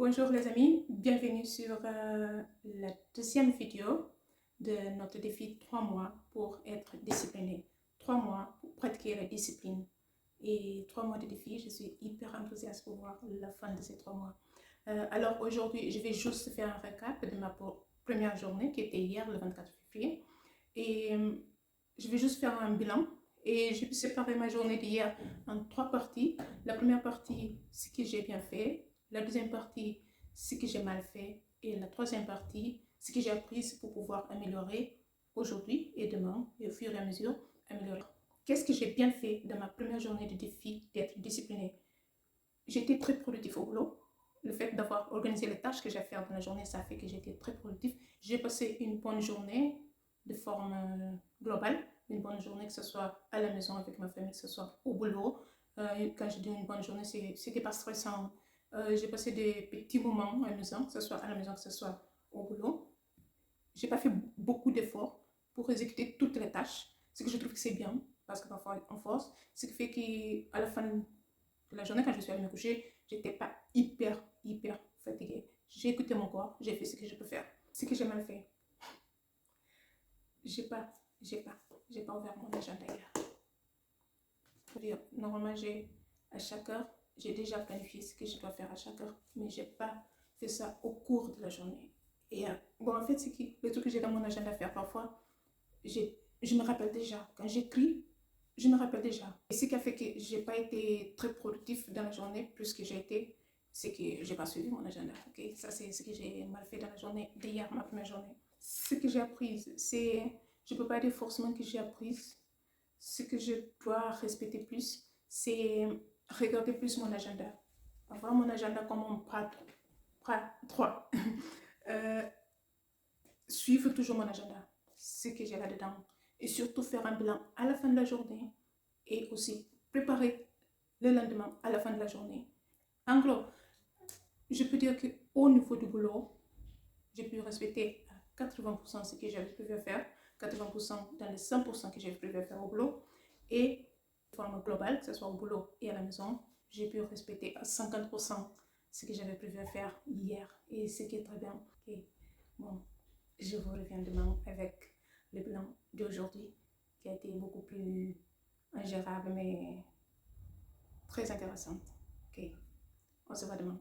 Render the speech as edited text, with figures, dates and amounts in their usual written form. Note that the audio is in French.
Bonjour les amis, bienvenue sur la deuxième vidéo de notre défi 3 mois pour être discipliné. 3 mois pour pratiquer la discipline. Et 3 mois de défi, je suis hyper enthousiaste pour voir la fin de ces 3 mois. Alors aujourd'hui, je vais juste faire un récap de ma première journée qui était hier, le 24 février. Et je vais juste faire un bilan. Et je vais séparer ma journée d'hier en 3 parties. La première partie, ce que j'ai bien fait. La deuxième partie, ce que j'ai mal fait. Et la troisième partie, ce que j'ai appris pour pouvoir améliorer aujourd'hui et demain, et au fur et à mesure, améliorer. Qu'est-ce que j'ai bien fait dans ma première journée de défi d'être disciplinée? J'étais très productif au boulot. Le fait d'avoir organisé les tâches que j'ai à faire dans la journée, ça a fait que j'étais très productif. J'ai passé une bonne journée de forme globale. Une bonne journée, que ce soit à la maison avec ma famille, que ce soit au boulot. Quand je dis une bonne journée, c'était pas stressant. J'ai passé des petits moments amusants, que ce soit à la maison, que ce soit au boulot. J'ai pas fait beaucoup d'efforts pour exécuter toutes les tâches, ce que je trouve que c'est bien, parce que parfois on force, ce qui fait qu'à la fin de la journée, quand je suis allée me coucher, j'étais pas hyper fatiguée. J'ai écouté mon corps, j'ai fait ce que je peux faire. Ce que j'ai mal fait, j'ai pas ouvert mon agenda hier. Dire, normalement, à chaque heure, j'ai déjà planifié ce que je dois faire à chaque heure, mais j'ai pas fait ça au cours de la journée. Et bon, en fait, c'est que le truc que j'ai dans mon agenda à faire parfois, je me rappelle déjà. Quand j'écris, je me rappelle déjà. Et ce qui a fait que j'ai pas été très productif dans la journée, plus que j'ai été, c'est que j'ai pas suivi mon agenda. Okay? Ça, c'est ce que j'ai mal fait dans la journée d'hier, ma première journée. Ce que j'ai appris, c'est, je peux pas dire forcément que j'ai appris. Ce que je dois respecter plus, c'est regarder plus mon agenda. Avoir mon agenda comme un bras droit. Suivre toujours mon agenda, ce que j'ai là-dedans. Et surtout faire un bilan à la fin de la journée. Et aussi préparer le lendemain à la fin de la journée. En gros, je peux dire qu'au niveau du boulot, j'ai pu respecter à 80% ce que j'avais prévu faire. 80% dans les 100% que j'avais prévu faire au boulot. Et de forme globale, que ce soit au boulot et à la maison, j'ai pu respecter à 50% ce que j'avais prévu faire hier. Et ce qui est très bien. Et bon, je vous reviens demain avec le bilan d'aujourd'hui qui a été beaucoup plus ingérable mais très intéressant. Ok, on se voit demain.